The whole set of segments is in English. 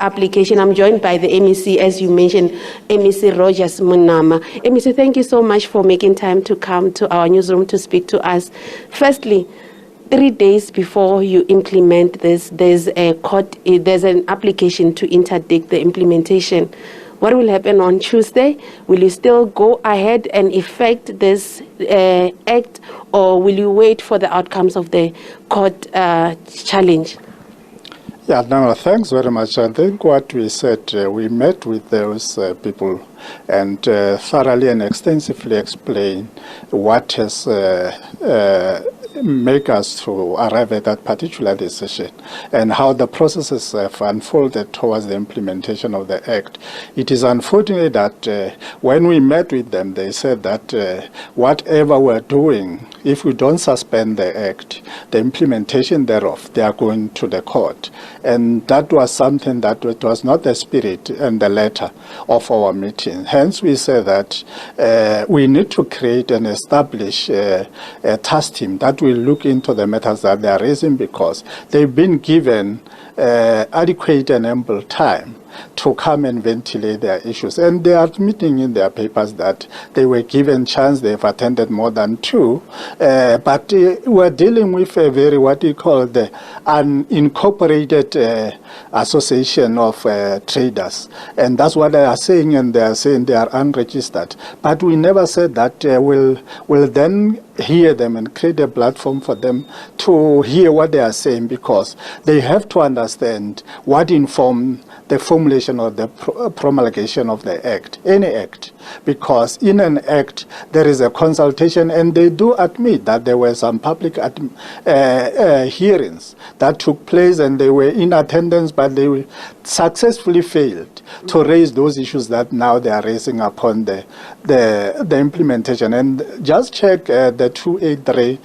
Application. I'm joined by the MEC, as you mentioned, MEC Rogers Monama. MEC, thank you so much for making time to come to our newsroom to speak to us. Firstly, 3 days before you implement this, there's an application to interdict the implementation. What will happen on Tuesday? Will you still go ahead and effect this act, or will you wait for the outcomes of the court challenge? Yeah, no, thanks very much. I think what we said, we met with those people and thoroughly and extensively explained what has make us to arrive at that particular decision and how the processes have unfolded towards the implementation of the Act. It is unfortunate that when we met with them, they said that whatever we're doing, if we don't suspend the Act, the implementation thereof, they are going to the court. And that was something that it was not the spirit and the letter of our meeting. Hence, we say that we need to create and establish a task team that will look into the matters that they are raising, because they've been given adequate and ample time to come and ventilate their issues. And they are admitting in their papers that they were given chance, they've attended more than 2, but we're dealing with a very, what you call the unincorporated association of traders. And that's what they are saying, and they are saying they are unregistered. But we never said that we'll then hear them and create a platform for them to hear what they are saying, because they have to understand what informed the formulation or the promulgation of the Act, any Act. Because in an Act, there is a consultation, and they do admit that there were some public hearings that took place, and they were in attendance, but they successfully failed to raise those issues that now they are raising upon the implementation. And just check the 283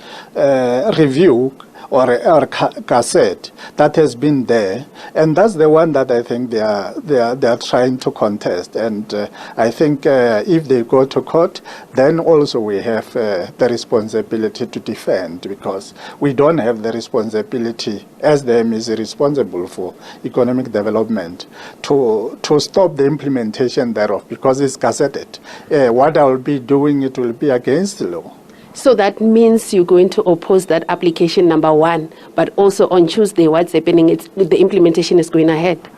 review or cassette that has been there, and that's the one that I think they are trying to contest. And I think if they go to court, then also we have the responsibility to defend, because we don't have the responsibility, as the MEC is responsible for economic development, to stop the implementation thereof, because it's gazetted. What I will be doing, it will be against the law. So that means you're going to oppose that application number 1, but also on Tuesday, what's happening? The implementation is going ahead.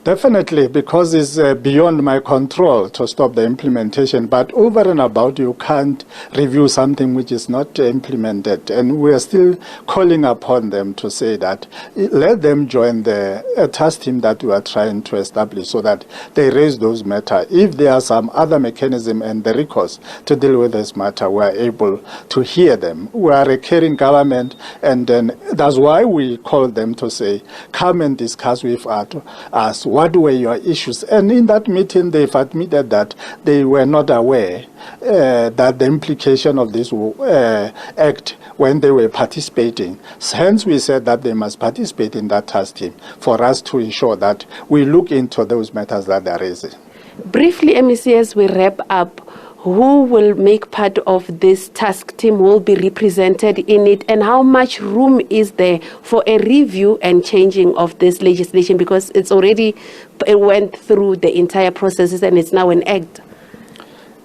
Definitely, because it's beyond my control to stop the implementation. But over and about, you can't review something which is not implemented. And we are still calling upon them to say that let them join the task team that we are trying to establish, so that they raise those matters. If there are some other mechanism and the recourse to deal with this matter, we are able to hear them. We are a caring government, and then that's why we call them to say, come and discuss with us. What were your issues? And in that meeting, they've admitted that they were not aware that the implication of this act when they were participating. Hence, we said that they must participate in that task team for us to ensure that we look into those matters that they are raising. Briefly, MEC, as we wrap up, who will make part of this task team, will be represented in it, and how much room is there for a review and changing of this legislation, because it went through the entire processes and it's now an act?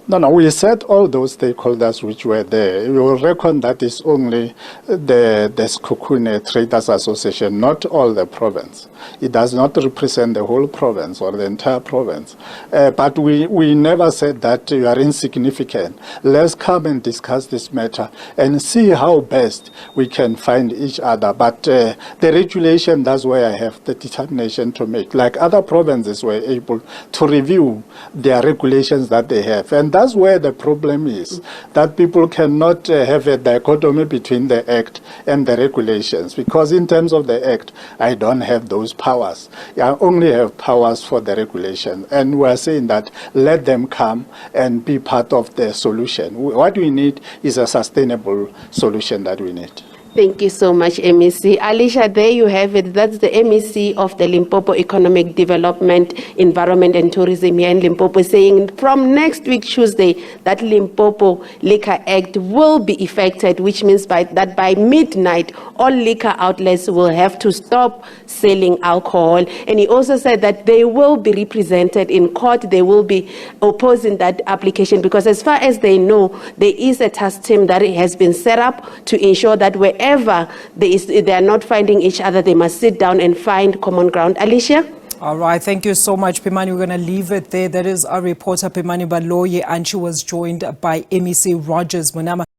No, we said all those stakeholders which were there. You will reckon that is only the Sekhukhune Traders Association, not all the province. It does not represent the whole province or the entire province. But we never said that you are insignificant. Let's come and discuss this matter and see how best we can find each other. But the regulation, that's where I have the determination to make. Like other provinces were able to review their regulations that they have. And that's where the problem is, that people cannot have a dichotomy between the Act and the regulations, because in terms of the Act, I don't have those powers. I only have powers for the regulation. And we're saying that let them come and be part of the solution. What we need is a sustainable solution that we need. Thank you so much, MEC. Alicia, there you have it. That's the MEC of the Limpopo Economic Development, Environment and Tourism here in Limpopo, saying from next week, Tuesday, that Limpopo Liquor Act will be effected, which means that by midnight, all liquor outlets will have to stop selling alcohol. And he also said that they will be represented in court. They will be opposing that application because as far as they know, there is a task team that has been set up to ensure that wherever they are not finding each other, they must sit down and find common ground. Alicia? All right, thank you so much, Pimani. We're going to leave it there. That is our reporter, Pimani Baloyi, and she was joined by MEC Rogers Monama.